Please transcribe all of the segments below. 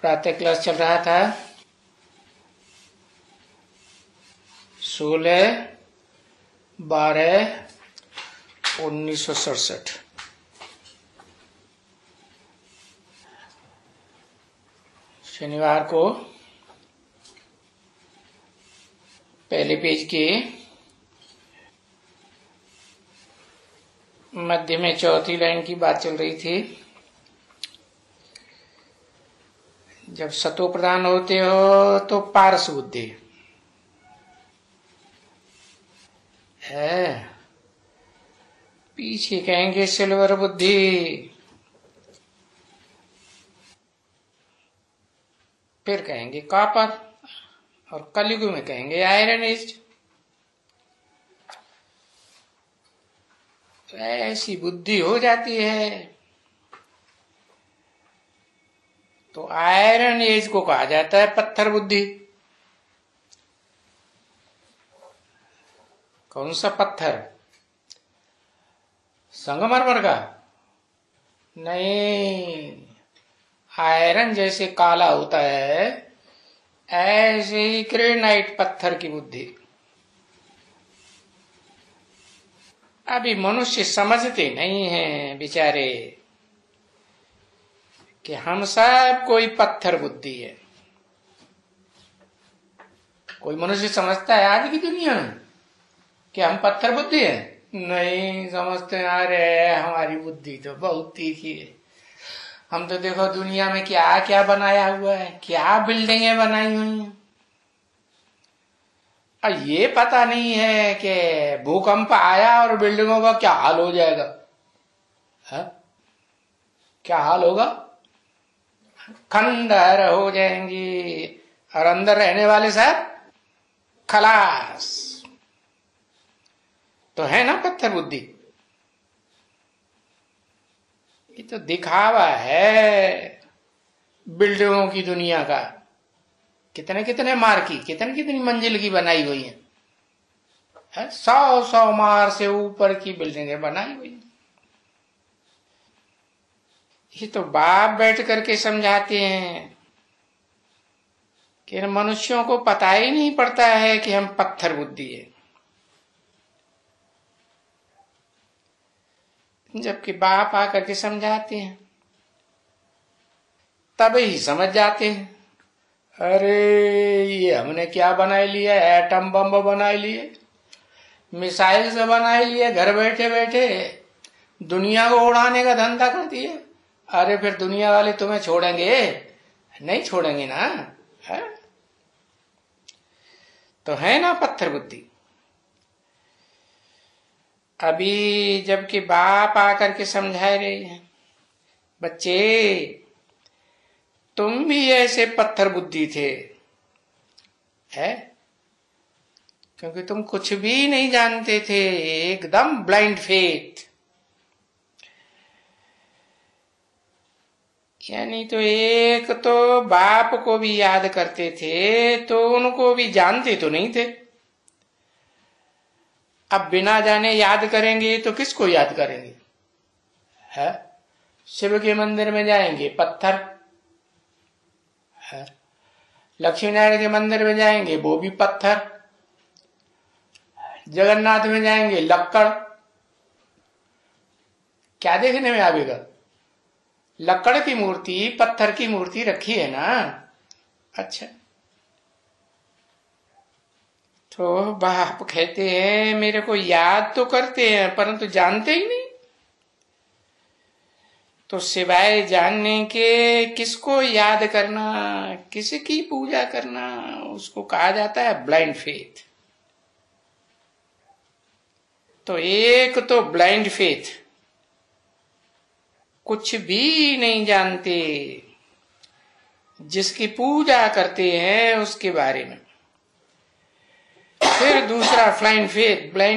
प्रातः क्लास चल रहा था 16/12/1967। शनिवार को पहले पेज के मध्य में चौथी लाइन की बात चल रही थी। जब सतो प्रधान होते हो तो पारस बुद्धि है, पीछे कहेंगे सिल्वर बुद्धि, फिर कहेंगे कॉपर, और कलयुग में कहेंगे आयरन एज। तो ऐसी बुद्धि हो जाती है। तो आयरन एज को कहा जाता है पत्थर बुद्धि। कौन सा पत्थर? संगमरमर का नहीं, आयरन जैसे काला होता है ऐसे ही ग्रेनाइट पत्थर की बुद्धि। अभी मनुष्य समझते नहीं हैं बेचारे कि हम सब कोई पत्थर बुद्धि है। कोई मनुष्य समझता है आज की दुनिया में कि हम पत्थर बुद्धि है? नहीं समझते। अरे हमारी बुद्धि तो बहुत तीखी है। हम तो देखो दुनिया में क्या क्या बनाया हुआ है, क्या बिल्डिंगें बनाई हुई हैं। अब ये पता नहीं है कि भूकंप आया और बिल्डिंगों का क्या हाल हो जाएगा। है? क्या हाल होगा? खंडहर हो जाएंगी और अंदर रहने वाले सब खलास। तो है ना पत्थर बुद्धि। ये तो दिखावा है बिल्डिंगों की दुनिया का। कितने कितने मार की, कितनी कितनी मंजिल की बनाई हुई है, 100 मार से ऊपर की बिल्डिंगें बनाई हुई। ये तो बाप बैठ करके समझाते हैं कि मनुष्यों को पता ही नहीं पड़ता है कि हम पत्थर बुद्धि है। जबकि बाप आकर के समझाते हैं तब ही समझ जाते हैं। अरे ये हमने क्या बनाए लिया, एटम बम बनाए लिए, मिसाइल से बनाए लिए, घर बैठे बैठे दुनिया को उड़ाने का धंधा कर दिए। अरे फिर दुनिया वाले तुम्हें छोड़ेंगे? नहीं छोड़ेंगे ना। है? तो है ना पत्थर बुद्धि। अभी जबकि बाप आकर के समझा रहे हैं, बच्चे तुम भी ऐसे पत्थर बुद्धि थे, है? क्योंकि तुम कुछ भी नहीं जानते थे, एकदम ब्लाइंड फेथ। यानी तो एक तो बाप को भी याद करते थे तो उनको भी जानते तो नहीं थे। अब बिना जाने याद करेंगे तो किसको याद करेंगे? है? शिव के मंदिर में जाएंगे पत्थर, है? लक्ष्मी नारायण के मंदिर में जाएंगे वो भी पत्थर, जगन्नाथ में जाएंगे लक्कड़। क्या देखने में आवेगा? लक्कड़ की मूर्ति, पत्थर की मूर्ति रखी है ना। अच्छा, तो बाप कहते हैं मेरे को याद तो करते हैं परंतु जानते ही नहीं। तो सिवाय जानने के किसको याद करना, किसकी पूजा करना, उसको कहा जाता है ब्लाइंड फेथ। तो एक तो ब्लाइंड फेथ, कुछ भी नहीं जानते, जिसकी पूजा करते हैं उसके बारे में। फिर दूसरा ब्लाइंड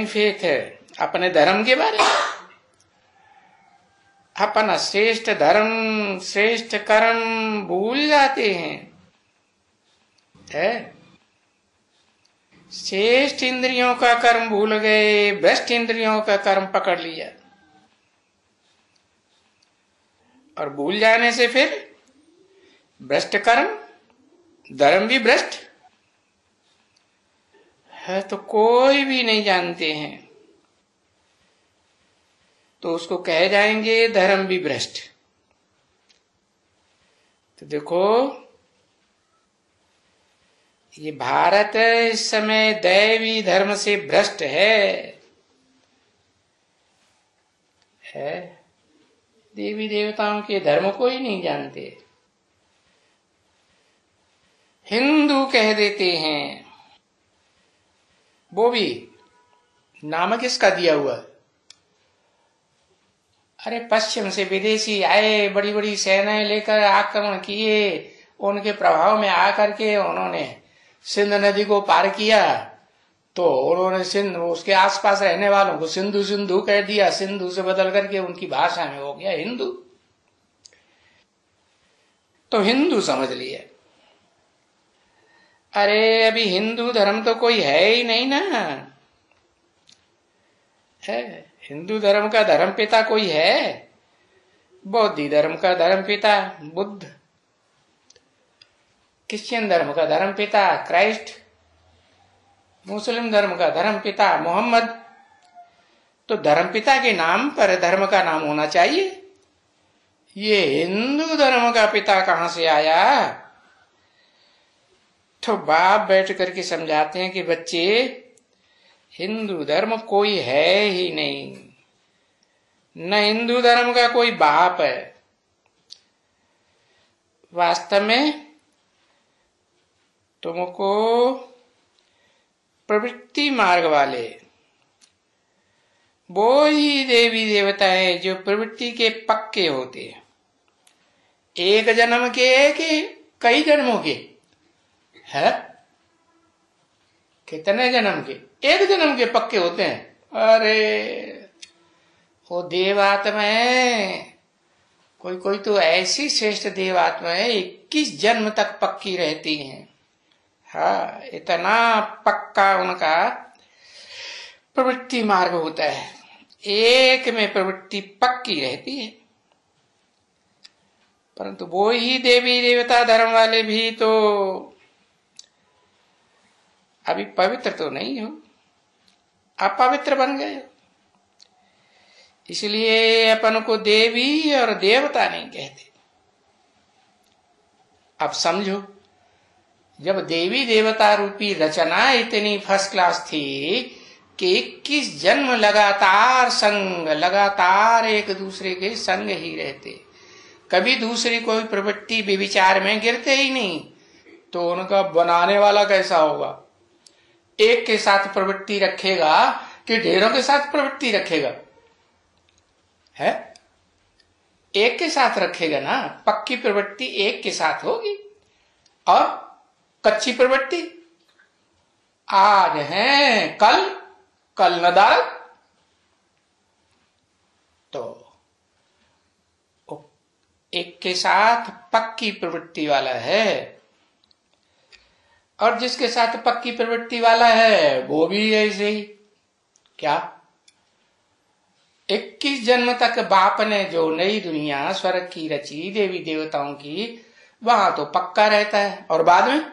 फेथ है अपने धर्म के बारे में। अपना श्रेष्ठ धर्म, श्रेष्ठ कर्म भूल जाते हैं। है? श्रेष्ठ इंद्रियों का कर्म भूल गए, भ्रष्ट इंद्रियों का कर्म पकड़ लिया। और भूल जाने से फिर भ्रष्ट कर्म, धर्म भी भ्रष्ट है, तो कोई भी नहीं जानते हैं, तो उसको कह जाएंगे धर्म भी भ्रष्ट। तो देखो, ये भारत इस समय दैवी धर्म से भ्रष्ट है। देवी देवताओं के धर्म को ही नहीं जानते, हिंदू कह देते हैं। वो भी नाम किसका दिया हुआ? अरे पश्चिम से विदेशी आए, बड़ी बड़ी सेनाएं लेकर आक्रमण किए, उनके प्रभाव में आकर के उन्होंने सिंध नदी को पार किया, तो उन्होंने सिंध, उसके आसपास रहने वालों को सिंधु सिंधु कह दिया, सिंधु से बदल करके उनकी भाषा में हो गया हिंदू, तो हिंदू समझ लिया। अरे अभी हिंदू धर्म तो कोई है ही नहीं ना, है हिंदू धर्म का धर्म पिता कोई है? बौद्ध धर्म का धर्म पिता बुद्ध, क्रिश्चियन धर्म का धर्म पिता क्राइस्ट, मुस्लिम धर्म का धर्म पिता मोहम्मद। तो धर्म पिता के नाम पर धर्म का नाम होना चाहिए। ये हिंदू धर्म का पिता कहां से आया? तो बाप बैठ करके समझाते हैं कि बच्चे, हिंदू धर्म कोई है ही नहीं, न हिंदू धर्म का कोई बाप है। वास्तव में तुमको प्रवृत्ति मार्ग वाले वो ही देवी देवता है जो प्रवृत्ति के पक्के होते हैं। एक जन्म के कि कई जन्मों के है? कितने जन्म के? एक जन्म के पक्के होते हैं। अरे वो देवात्मा है, कोई कोई तो ऐसी श्रेष्ठ देवात्मा है 21 जन्म तक पक्की रहती हैं। हाँ, इतना पक्का उनका प्रवृत्ति मार्ग होता है, एक में प्रवृत्ति पक्की रहती है। परंतु वो ही देवी देवता धर्म वाले भी तो अभी पवित्र तो नहीं हो, अपवित्र बन गए। इसलिए अपन को देवी और देवता नहीं कहते। अब समझो, जब देवी देवता रूपी रचना इतनी फर्स्ट क्लास थी कि 21 जन्म लगातार संग, लगातार एक दूसरे के संग ही रहते, कभी दूसरी कोई प्रवृत्ति विचार में गिरते ही नहीं, तो उनका बनाने वाला कैसा होगा? एक के साथ प्रवृत्ति रखेगा कि ढेरों के साथ प्रवृत्ति रखेगा? है, एक के साथ रखेगा ना। पक्की प्रवृत्ति एक के साथ होगी, और कच्ची प्रवृत्ति आज है कल नदारद। तो एक के साथ पक्की प्रवृत्ति वाला है, और जिसके साथ पक्की प्रवृत्ति वाला है वो भी ऐसे ही। क्या 21 जन्म तक बाप ने जो नई दुनिया स्वर्ग की रची देवी देवताओं की, वहां तो पक्का रहता है, और बाद में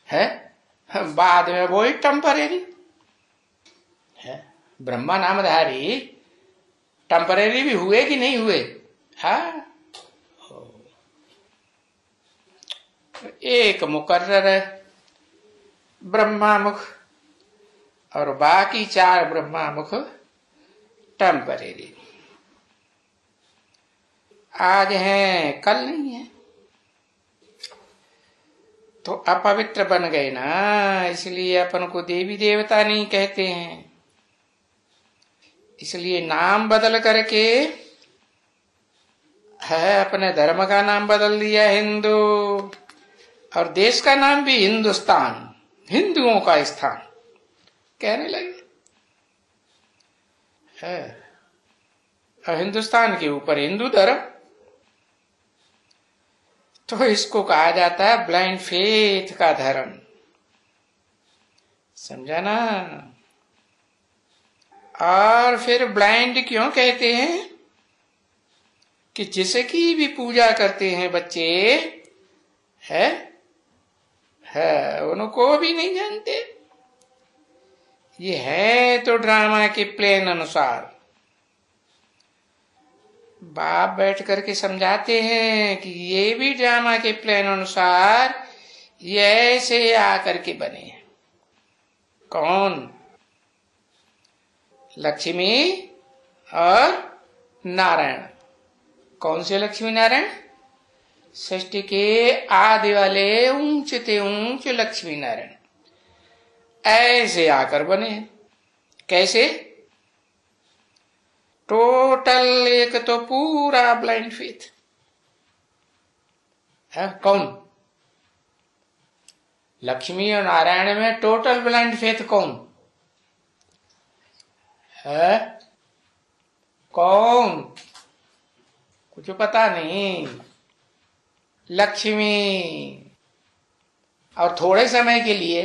है, बाद में वो ही टेम्परेरी है। ब्रह्मा नामधारी टेम्परेरी भी हुए कि नहीं हुए? हाँ, एक मुकर्रर है ब्रह्मा मुख, और बाकी 4 ब्रह्मा मुख टेम्परेरी। आज है कल नहीं है, तो अपवित्र बन गए ना। इसलिए अपन को देवी देवता नहीं कहते हैं। इसलिए नाम बदल करके है, अपने धर्म का नाम बदल दिया हिंदू, और देश का नाम भी हिंदुस्तान, हिंदुओं का स्थान कहने लगे है। और हिंदुस्तान के ऊपर हिंदू धर्म, तो इसको कहा जाता है ब्लाइंड फेथ का धर्म। समझा ना? और फिर ब्लाइंड क्यों कहते हैं? कि जिसकी भी पूजा करते हैं बच्चे, है उनको भी नहीं जानते। ये है तो ड्रामा के प्लान अनुसार। बाप बैठ करके समझाते हैं कि ये भी ड्रामा के प्लान अनुसार ये ऐसे आकर के बने। कौन? लक्ष्मी और नारायण। कौन से लक्ष्मी नारायण? सृष्टि के आदि वाले ऊंचे ऊंच लक्ष्मी नारायण ऐसे आकर बने। कैसे? टोटल एक तो पूरा ब्लाइंड फेथ है। कौन? लक्ष्मी और नारायण में टोटल ब्लाइंड फेथ कौन है? कौन? कुछ पता नहीं। लक्ष्मी। और थोड़े समय के लिए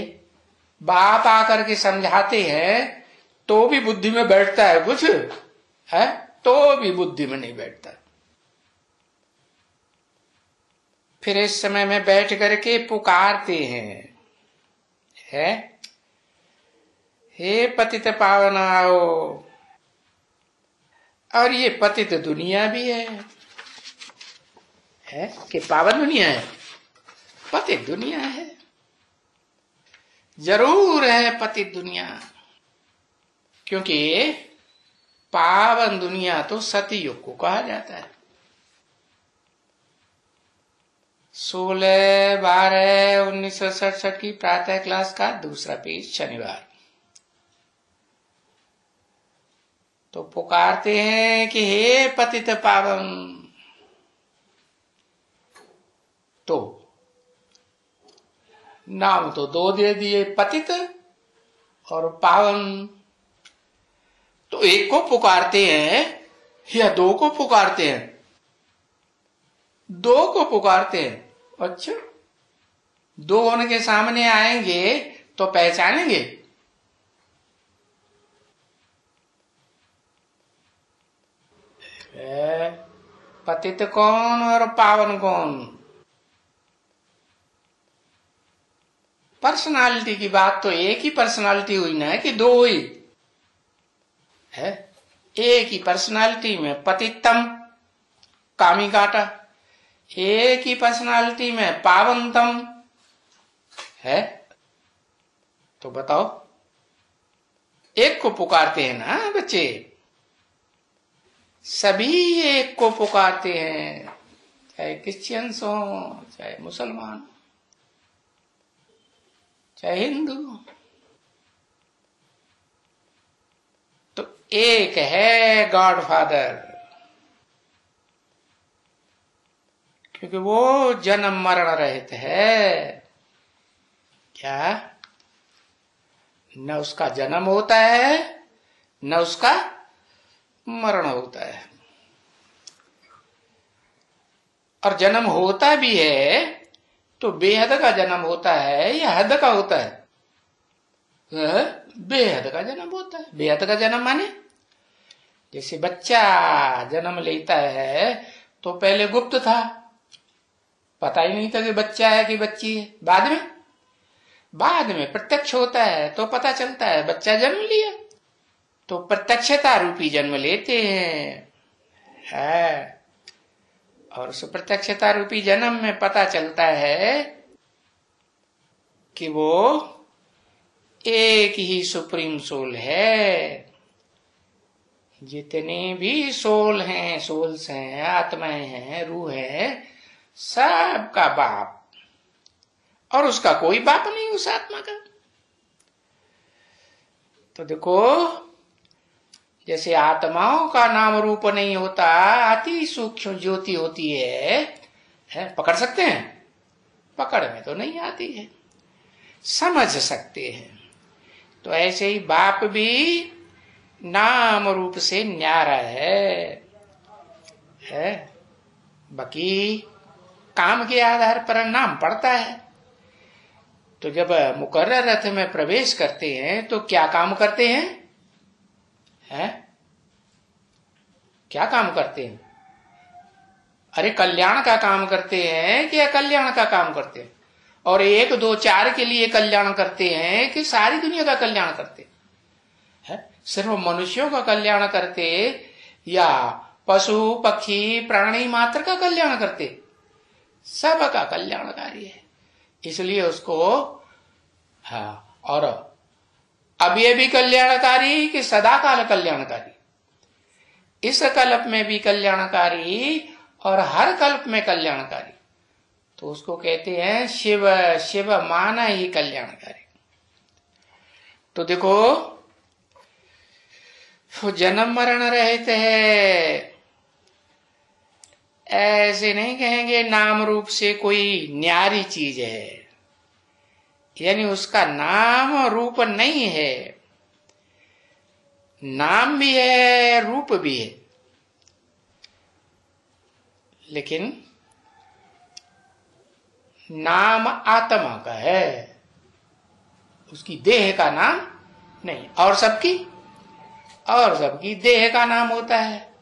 बाप आकर के समझाते हैं तो भी बुद्धि में बैठता है कुछ है, तो भी बुद्धि में नहीं बैठता। फिर इस समय में बैठ करके पुकारते हैं, है हे पतित पावन आओ। और ये पतित दुनिया भी है कि पावन दुनिया है? पतित दुनिया है, जरूर है पतित दुनिया। क्योंकि पावन दुनिया तो सतयुग को कहा जाता है। 16/12/1967 की प्रातः क्लास का दूसरा पेज, शनिवार। तो पुकारते हैं कि हे पतित पावन। तो नाम तो दो दे दिए, पतित और पावन। तो एक को पुकारते हैं या दो को पुकारते हैं? दो को पुकारते हैं। अच्छा, दो उनके सामने आएंगे तो पहचानेंगे? पतित कौन और पावन कौन? पर्सनालिटी की बात तो एक ही पर्सनालिटी हुई ना, कि दो हुई है? एक ही पर्सनालिटी में पतितम कामी काटा, एक ही पर्सनालिटी में पावनतम है। तो बताओ, एक को पुकारते हैं ना बच्चे, सभी एक को पुकारते हैं, चाहे क्रिश्चियंस हो, चाहे मुसलमान, चाहे हिंदू। तो एक है गॉड फादर, क्योंकि वो जन्म मरण रहित है। क्या? न उसका जन्म होता है न उसका मरण होता है। और जन्म होता भी है तो बेहद का जन्म होता है या हद का होता है? बेहद का जन्म होता है। बेहद का जन्म माने जैसे बच्चा जन्म लेता है तो पहले गुप्त था, पता ही नहीं था कि बच्चा है कि बच्ची है। बाद में प्रत्यक्ष होता है तो पता चलता है बच्चा जन्म लिया। तो प्रत्यक्षता रूपी जन्म लेते हैं है। और उस प्रत्यक्षता रूपी जन्म में पता चलता है कि वो एक ही सुप्रीम सोल है। जितने भी सोल हैं, सोल्स हैं, आत्माएं हैं, रूह है, सबका बाप। और उसका कोई बाप नहीं उस आत्मा का। तो देखो, जैसे आत्माओं का नाम रूप नहीं होता, अति सूक्ष्म ज्योति होती है, पकड़ सकते हैं? पकड़ में तो नहीं आती है, समझ सकते हैं। तो ऐसे ही बाप भी नाम रूप से न्यारा है। बाकी काम के आधार पर नाम पड़ता है। तो जब मुकर्रर रथ में प्रवेश करते हैं तो क्या काम करते हैं? क्या काम करते हैं? अरे कल्याण का काम करते हैं कि अकल्याण का काम करते हैं? और 1 2 4 के लिए कल्याण करते हैं कि सारी दुनिया का कल्याण करते हैं? सिर्फ मनुष्यों का कल्याण करते या पशु पक्षी प्राणी मात्र का कल्याण करते? सबका कल्याणकारी है, इसलिए उसको और अब ये भी कल्याणकारी कि सदाकाल कल्याणकारी, इस कल्प में भी कल्याणकारी और हर कल्प में कल्याणकारी, तो उसको कहते हैं शिव। शिव माना ही कल्याणकारी। तो देखो, जन्म मरण रहित है, ऐसे नहीं कहेंगे नाम रूप से कोई न्यारी चीज है, यानी उसका नाम रूप नहीं है, नाम भी है रूप भी है, लेकिन नाम आत्मा का है, उसकी देह का नाम नहीं। और सबकी देह का नाम होता है,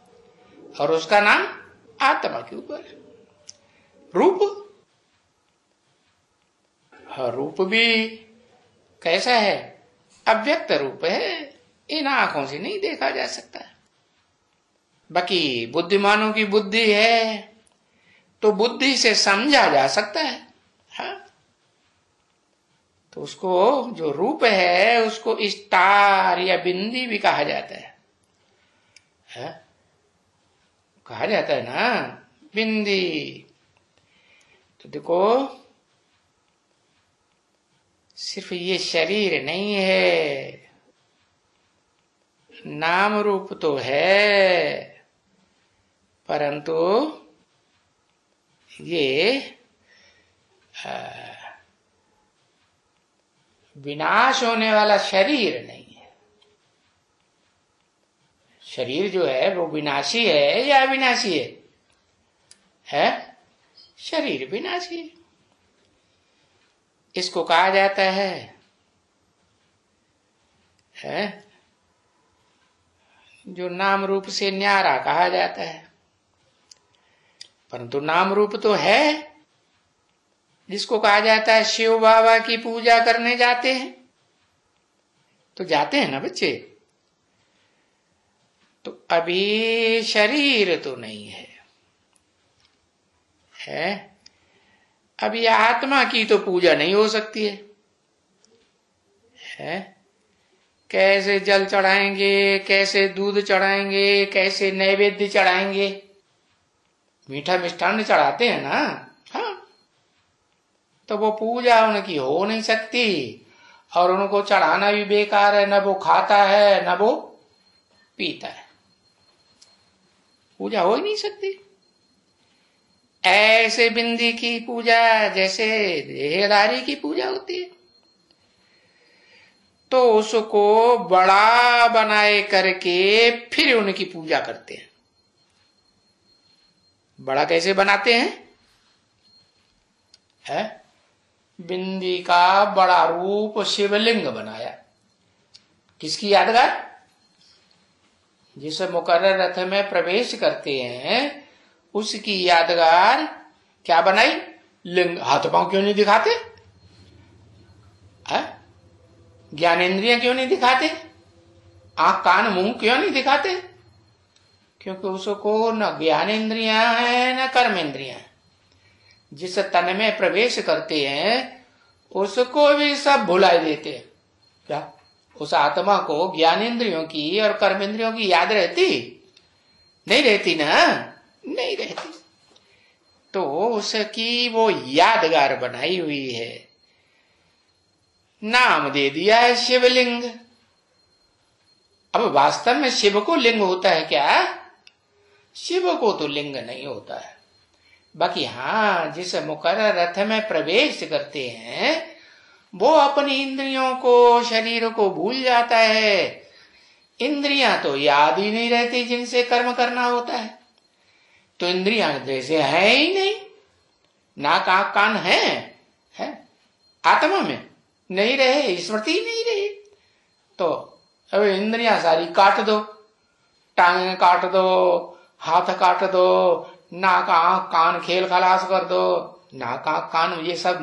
और उसका नाम आत्मा के ऊपर है। रूप, रूप भी कैसा है? अव्यक्त रूप है, इन आंखों से नहीं देखा जा सकता। बाकी बुद्धिमानों की बुद्धि है, तो बुद्धि से समझा जा सकता है। हाँ? तो उसको जो रूप है उसको स्टार या बिंदी भी कहा जाता है। हाँ? कहा जाता है ना, बिंदी। तो देखो, सिर्फ ये शरीर नहीं है, नाम रूप तो है, परंतु ये विनाश होने वाला शरीर नहीं है। शरीर जो है वो विनाशी है या अविनाशी है? शरीर विनाशी है। इसको कहा जाता है जो नाम रूप से न्यारा कहा जाता है, परंतु नाम रूप तो है, जिसको कहा जाता है शिव बाबा की पूजा करने जाते हैं, तो जाते हैं ना बच्चे, तो अभी शरीर तो नहीं है? अभी आत्मा की तो पूजा नहीं हो सकती है? कैसे जल चढ़ाएंगे, कैसे दूध चढ़ाएंगे, कैसे नैवेद्य चढ़ाएंगे? मीठा मिष्ठान्न चढ़ाते हैं ना। हाँ, तो वो पूजा उनकी हो नहीं सकती, और उनको चढ़ाना भी बेकार है, न वो खाता है न वो पीता है, पूजा हो ही नहीं सकती। ऐसे बिंदी की पूजा जैसे देहधारी की पूजा होती है, तो उसको बड़ा बनाए करके फिर उनकी पूजा करते हैं। बड़ा कैसे बनाते हैं? बिंदी का बड़ा रूप शिवलिंग बनाया, किसकी यादगार? जिस मुकर्रर रथ में प्रवेश करते हैं उसकी यादगार क्या बनाई? लिंग। हाथ पांव क्यों नहीं दिखाते? ज्ञानेंद्रियां क्यों नहीं दिखाते? आंख कान मुंह क्यों नहीं दिखाते? क्योंकि उसको न ज्ञानेंद्रियां है न कर्मेंद्रियां। जिस तन में प्रवेश करते हैं उसको भी सब भुला देते हैं। क्या उस आत्मा को ज्ञानेंद्रियों की और कर्मेंद्रियों की याद रहती? नहीं रहती ना, नहीं रहती। तो उसकी वो यादगार बनाई हुई है, नाम दे दिया है शिवलिंग। अब वास्तव में शिव को लिंग होता है क्या? शिव को तो लिंग नहीं होता है। बाकी हाँ, जिस मुकर्रर रथ में प्रवेश करते हैं वो अपनी इंद्रियों को, शरीर को भूल जाता है। इंद्रियां तो याद ही नहीं रहती जिनसे कर्म करना होता है, तो इंद्रियां जैसे है ही नहीं। नाक आंख कान है आत्मा में नहीं रहे, स्मृति ही नहीं रही, तो अब इंद्रियां सारी काट दो, टांगे काट दो, हाथ काट दो, नाक आंख कान खेल खलास कर दो। नाक आंख कान ये सब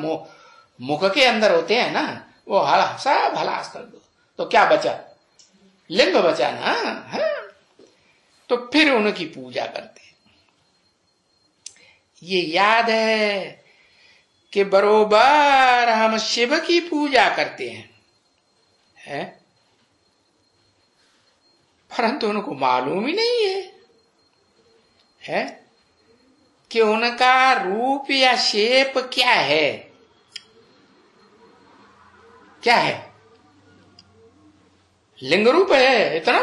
मुख के अंदर होते हैं ना, वो सब हलास कर दो तो क्या बचा? लिंग बचा ना। है? तो फिर उनकी पूजा करते। ये याद है कि बरोबर हम शिव की पूजा करते हैं, परंतु उनको मालूम ही नहीं है कि उनका रूप या शेप क्या है। क्या है? लिंग रूप है। इतना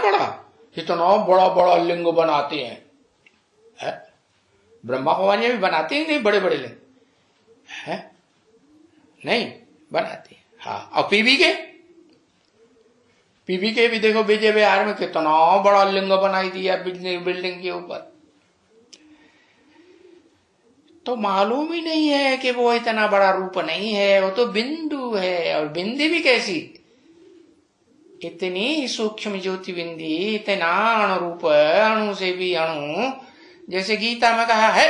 बड़ा बड़ा लिंग बनाते हैं, है? ब्रह्मा भगवान भी बनाते हैं नहीं बड़े बड़े लिंग? है? नहीं बनाते। हाँ, और पीवी के भी देखो विजय विहार में कितना बड़ा लिंग बनाई दिया बिल्डिंग के ऊपर। तो मालूम ही नहीं है कि वो इतना बड़ा रूप नहीं है, वो तो बिंदु है। और बिंदी भी कैसी? इतनी सूक्ष्म ज्योति बिंदी, इतना अणु रूप, अणु से भी अणु। जैसे गीता में कहा है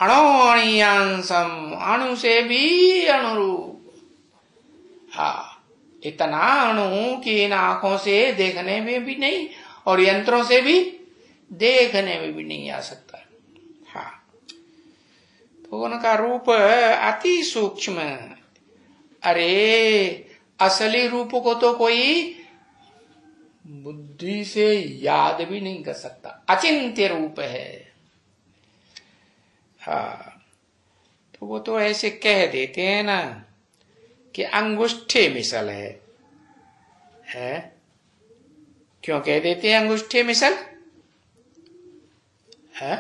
अणोअणीयांसम, अणु से भी अणुरूप। हाँ, इतना अणु कि इन आंखों से देखने में भी नहीं और यंत्रों से भी देखने में भी नहीं आ सकता। हाँ, तो उनका रूप अति सूक्ष्म। अरे असली रूप को तो कोई बुद्धि से याद भी नहीं कर सकता, अचिंत्य रूप है। हाँ, तो वो तो ऐसे कह देते हैं ना कि अंगुष्ठे मिसल है? क्यों कह देते हैं अंगुष्ठे मिसल? है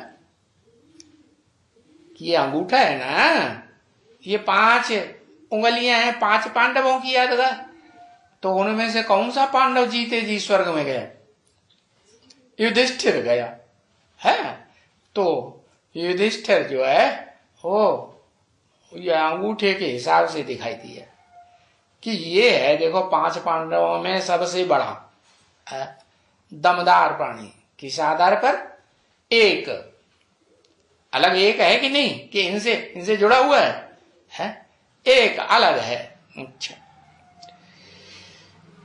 कि ये अंगूठा है ना, ये 5 उंगलियां हैं 5 पांडवों की याद था। तो उनमें से कौन सा पांडव जीते जी स्वर्ग में गया? युधिष्ठिर गया है। तो युधिष्ठिर जो है वो ये अंगूठे के हिसाब से दिखाई दिया कि ये है देखो 5 पांडवों में सबसे बड़ा है, दमदार प्राणी। किस आधार पर? एक अलग एक है कि नहीं, कि इनसे जुड़ा हुआ है? एक अलग है। अच्छा,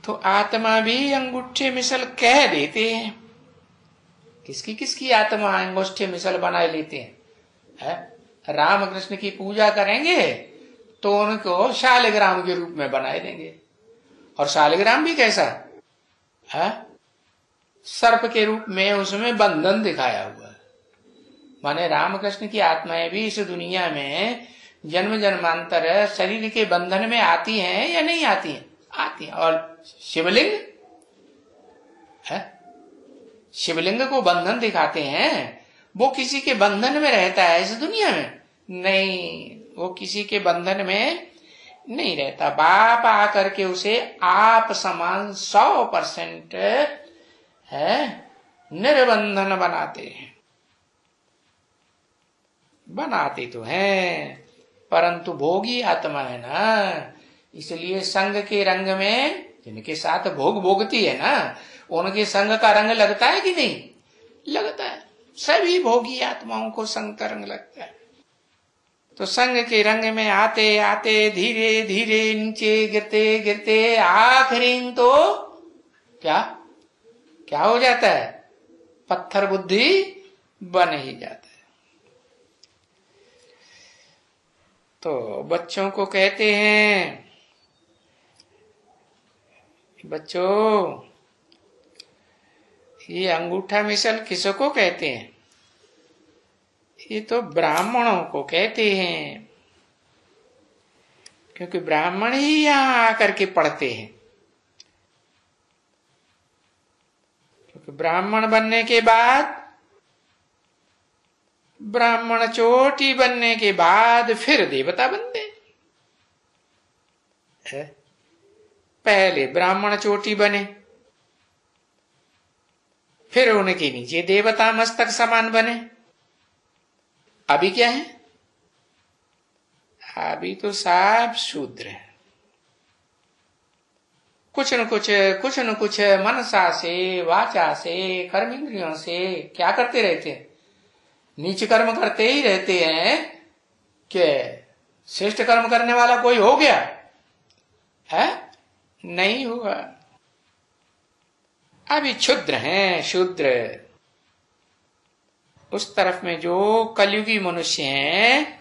तो आत्मा भी अंगूठे मिसल कह देते हैं। किसकी आत्मा अंगूठे मिसल बना लेते हैं? रामकृष्ण की पूजा करेंगे तो उनको शालिग्राम के रूप में बनाए देंगे। और शालिग्राम भी कैसा है? सर्प के रूप में उसमें बंधन दिखाया हुआ है। माने रामकृष्ण की आत्माएं भी इस दुनिया में जन्म जन्मांतर शरीर के बंधन में आती हैं या नहीं आती हैं? आती हैं। और शिवलिंग है, शिवलिंग को बंधन दिखाते हैं, वो किसी के बंधन में रहता है इस दुनिया में? नहीं, वो किसी के बंधन में नहीं रहता। बाप आकर के उसे आप समान 100% है निर्बंधन बनाते तो हैं, परंतु भोगी आत्मा है ना, इसलिए संग के रंग में जिनके साथ भोगती है ना, उनके संग का रंग लगता है कि नहीं? लगता है। सभी भोगी आत्माओं को संग का रंग लगता है। तो संग के रंग में आते आते धीरे धीरे नीचे गिरते गिरते आखिरी तो क्या हो जाता है? पत्थर बुद्धि बन ही जाता है। तो बच्चों को कहते हैं, बच्चों ये अंगूठा मिसल किसको कहते हैं? ये तो ब्राह्मणों को कहते हैं, क्योंकि ब्राह्मण ही यहां आकर के पढ़ते हैं। क्योंकि ब्राह्मण बनने के बाद, ब्राह्मण चोटी बनने के बाद फिर देवता बनते हैं। पहले ब्राह्मण चोटी बने, फिर उनके नीचे देवता मस्तक समान बने। अभी क्या है? अभी तो साफ शूद्र है। कुछ न कुछ मनसा से, वाचा से, कर्मेंद्रियों से क्या करते रहते हैं? नीच कर्म करते ही रहते हैं कि श्रेष्ठ कर्म करने वाला कोई हो गया है? नहीं हुआ। अभी क्षुद्र हैं, शूद्र। उस तरफ में जो कलयुगी मनुष्य हैं,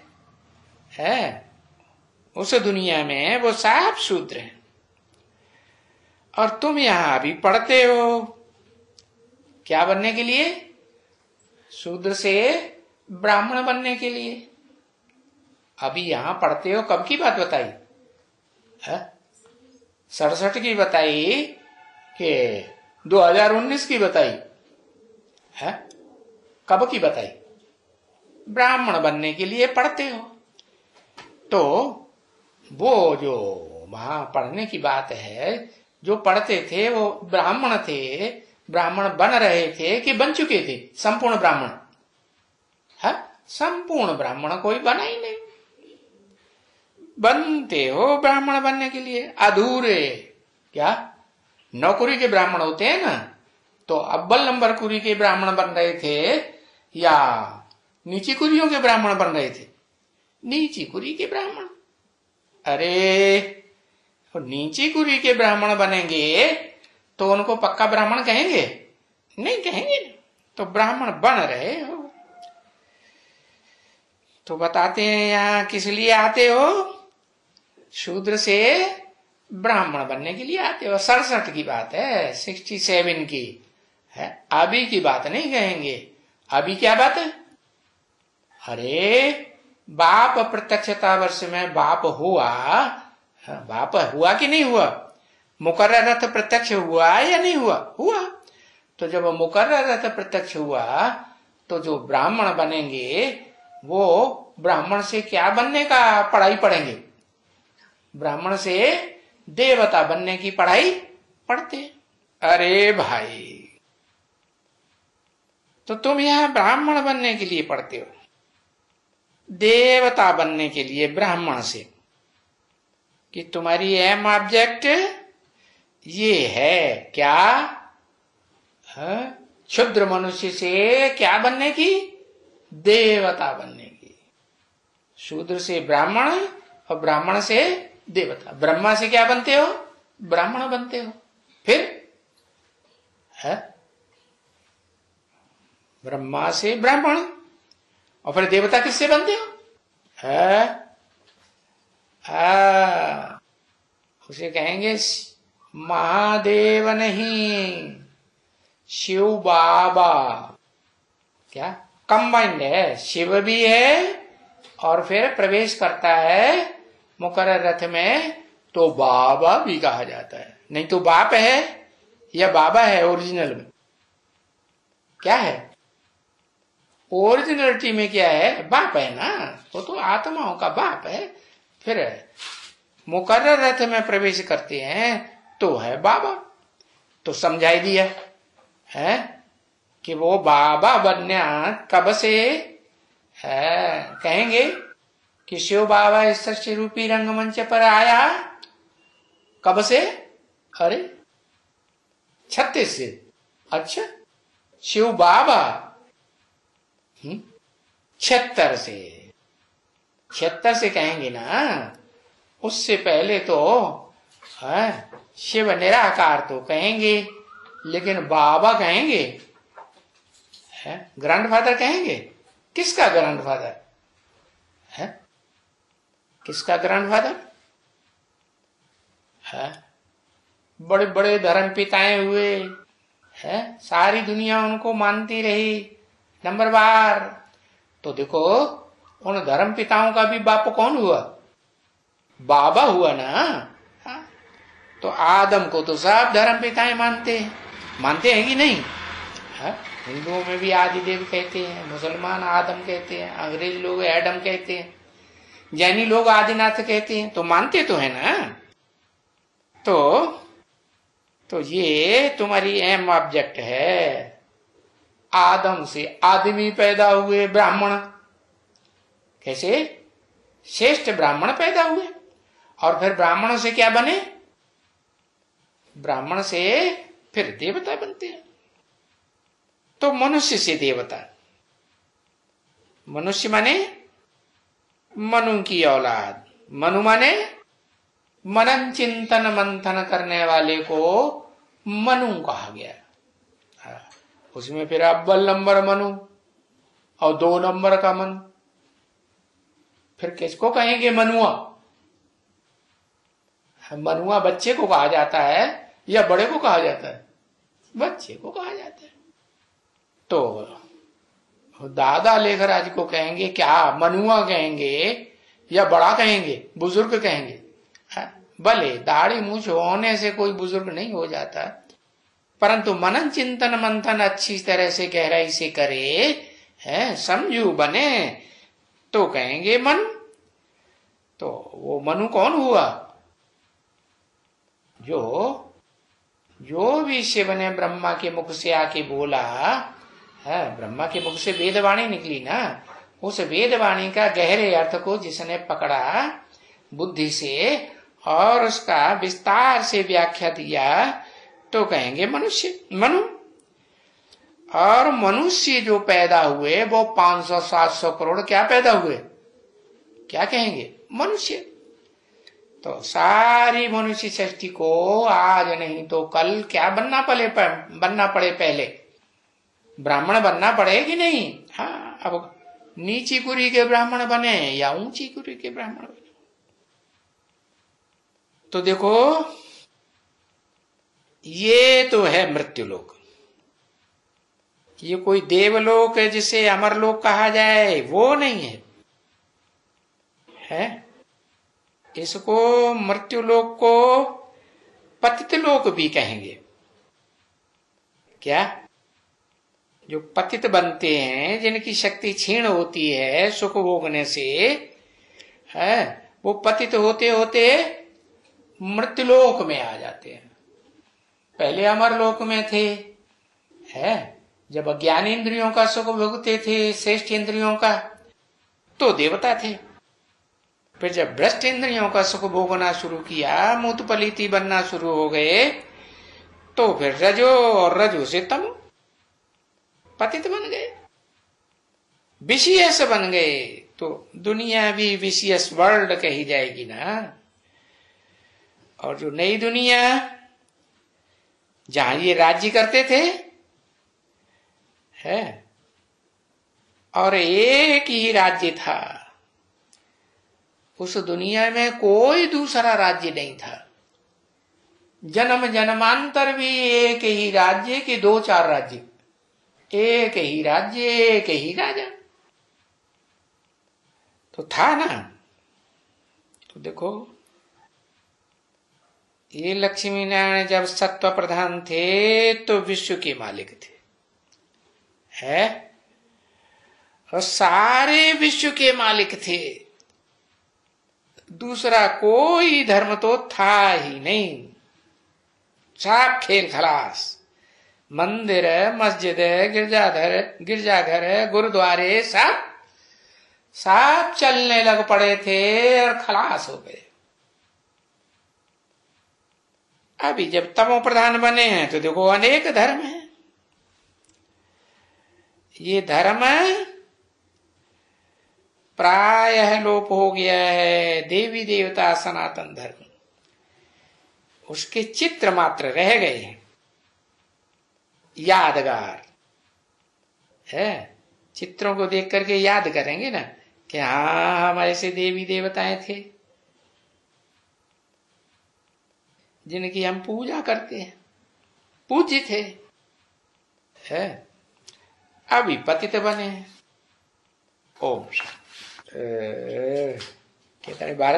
है उस दुनिया में वो सब शूद्र हैं। और तुम यहां अभी पढ़ते हो क्या बनने के लिए? शूद्र से ब्राह्मण बनने के लिए। अभी यहां पढ़ते हो। कब की बात बताई है? 67 की बताई कि 2019 की बताई है? कब की बताई? ब्राह्मण बनने के लिए पढ़ते हो। तो वो जो वहां पढ़ने की बात है, जो पढ़ते थे वो ब्राह्मण थे, ब्राह्मण बन रहे थे कि बन चुके थे संपूर्ण ब्राह्मण? है संपूर्ण ब्राह्मण कोई बना ही नहीं। बनते हो ब्राह्मण बनने के लिए अधूरे। क्या नौकरी के ब्राह्मण होते हैं ना, तो अव्वल नंबर कुरी के ब्राह्मण बन रहे थे या नीची कुरियों के ब्राह्मण बन रहे थे? नीची कुरी के ब्राह्मण। अरे तो नीची कुरी के ब्राह्मण बनेंगे तो उनको पक्का ब्राह्मण कहेंगे? नहीं कहेंगे। तो ब्राह्मण बन रहे हो। तो बताते हैं यहां किस लिए आते हो? शूद्र से ब्राह्मण बनने के लिए आते हो। 67 की बात है, 67 की है। अभी की बात नहीं कहेंगे। अभी क्या बात है? अरे बाप प्रत्यक्षता वर्ष में बाप हुआ। बाप हुआ कि नहीं हुआ? मुकर्रर रथ प्रत्यक्ष हुआ या नहीं हुआ? हुआ। तो जब मुकर्रर रथ प्रत्यक्ष हुआ तो जो ब्राह्मण बनेंगे वो ब्राह्मण से क्या बनने का पढ़ाई पढ़ेंगे? ब्राह्मण से देवता बनने की पढ़ाई पढ़ते। अरे भाई, तो तुम यहां ब्राह्मण बनने के लिए पढ़ते हो, देवता बनने के लिए ब्राह्मण से। कि तुम्हारी एम ऑब्जेक्ट ये है क्या? क्षुद्र मनुष्य से क्या बनने की? देवता बनने की। शूद्र से ब्राह्मण और ब्राह्मण से देवता। ब्रह्मा से क्या बनते हो? ब्राह्मण बनते हो। फिर है ब्रह्मा से ब्राह्मण, और फिर देवता किससे बनते हो? है उसे कहेंगे महादेव नहीं, शिव बाबा। क्या कंबाइंड है? शिव भी है और फिर प्रवेश करता है मुकर्रर रथ में तो बाबा भी कहा जाता है। नहीं तो बाप है या बाबा है? ओरिजिनल में क्या है? ओरिजिनलिटी में क्या है? बाप है ना। वो तो आत्माओं का बाप है। फिर मुकर्रर रथ में प्रवेश करते हैं तो है बाबा। तो समझाई दिया है कि वो बाबा बनना कब से है? कहेंगे कि शिव बाबा इस सृष्टि रूपी रंगमंच पर आया। कब से? अरे 36 से। अच्छा, शिव बाबा 76 से। 76 से कहेंगे ना। उससे पहले तो है शिव निराकार तो कहेंगे, लेकिन बाबा कहेंगे, ग्रैंडफादर कहेंगे। किसका ग्रैंडफादर है? किसका ग्रैंडफादर है? बड़े बड़े धर्म पिताएं हुए हैं, सारी दुनिया उनको मानती रही नंबर बार। तो देखो उन धर्म पिताओं का भी बाप कौन हुआ? बाबा हुआ ना। हाँ? तो आदम को तो सब धर्म पिताएं मानते हैं कि नहीं? हाँ? हिंदुओं में भी आदिदेव कहते हैं, मुसलमान आदम कहते हैं, अंग्रेज लोग एडम कहते हैं, जैनी लोग आदिनाथ कहते हैं। तो मानते तो है ना। तो ये तुम्हारी एम ऑब्जेक्ट है। आदम से आदमी पैदा हुए ब्राह्मण। कैसे? श्रेष्ठ ब्राह्मण पैदा हुए और फिर ब्राह्मणों से क्या बने? ब्राह्मण से फिर देवता बनते हैं। तो मनुष्य से देवता, मनुष्य माने मनु की औलाद, मनु माने मनन चिंतन मंथन करने वाले को मनु कहा गया। उसमें फिर अव्वल नंबर मनु और 2 नंबर का मनु, फिर किसको कहेंगे मनुआ? मनुआ बच्चे को कहा जाता है या बड़े को कहा जाता है? बच्चे को कहा जाता है। तो दादा लेखराज को कहेंगे क्या, मनुआ कहेंगे या बड़ा कहेंगे, बुजुर्ग कहेंगे? भले दाढ़ी मूछ होने से कोई बुजुर्ग नहीं हो जाता, परंतु मनन चिंतन मंथन अच्छी तरह से गहराई से करे, है समझू बने, तो कहेंगे मनु। तो वो मनु कौन हुआ? जो भी शिव ने ब्रह्मा के मुख से आके बोला है, ब्रह्मा के मुख से वेदवाणी निकली ना, उस वेदवाणी का गहरे अर्थ को जिसने पकड़ा बुद्धि से और उसका विस्तार से व्याख्या दिया, तो कहेंगे मनुष्य, मनु। और मनुष्य जो पैदा हुए वो 500-700 करोड़ क्या पैदा हुए, क्या कहेंगे? मनुष्य। तो सारी मनुष्य सृष्टि को आज नहीं तो कल क्या बनना पड़े, पहले ब्राह्मण बनना पड़े कि नहीं? हाँ, अब नीची कुरी के ब्राह्मण बने या ऊंची कुरी के ब्राह्मण बने। तो देखो, ये तो है मृत्युलोक। ये कोई देवलोक है जिसे अमरलोक कहा जाए, वो नहीं है। इसको मृत्युलोक को पतित लोक भी कहेंगे। क्या? जो पतित बनते हैं, जिनकी शक्ति क्षीण होती है सुख भोगने से, है वो पतित होते होते मृत्युलोक में आ जाते हैं। पहले अमरलोक में थे, है जब अज्ञान इंद्रियों का सुख भोगते थे, श्रेष्ठ इंद्रियों का, तो देवता थे। फिर जब भ्रष्ट इंद्रियों का सुख भोगना शुरू किया, मूत पलीति बनना शुरू हो गए, तो फिर रजो और रजो से तमो पतित बन गए, विषयस बन गए। तो दुनिया भी विषयस वर्ल्ड कही जाएगी ना। और जो नई दुनिया जहां ये राज्य करते थे, है और एक ही राज्य था, उस दुनिया में कोई दूसरा राज्य नहीं था। जन्म जन्मांतर भी एक ही राज्य के 2-4 राज्य, एक ही राज्य एक ही राजा तो था ना। तो देखो, ये लक्ष्मी नारायण जब सत्व प्रधान थे तो विश्व के मालिक थे, है और सारे विश्व के मालिक थे। दूसरा कोई धर्म तो था ही नहीं, सब खेल खलास। मंदिर, मस्जिद, गिरजाघर, गुरुद्वारे सब चलने लग पड़े थे और खलास हो गए। अभी जब तमो प्रधान बने हैं तो देखो अनेक धर्म हैं। ये धर्म प्रायः लोप हो गया है। देवी देवता सनातन धर्म, उसके चित्र मात्र रह गए हैं, यादगार है। चित्रों को देख करके याद करेंगे ना कि हाँ हम ऐसे देवी देवताएं थे जिनकी हम पूजा करते हैं, पूज्य थे, है अभी पतित बने हैं। ओम कहता है भारत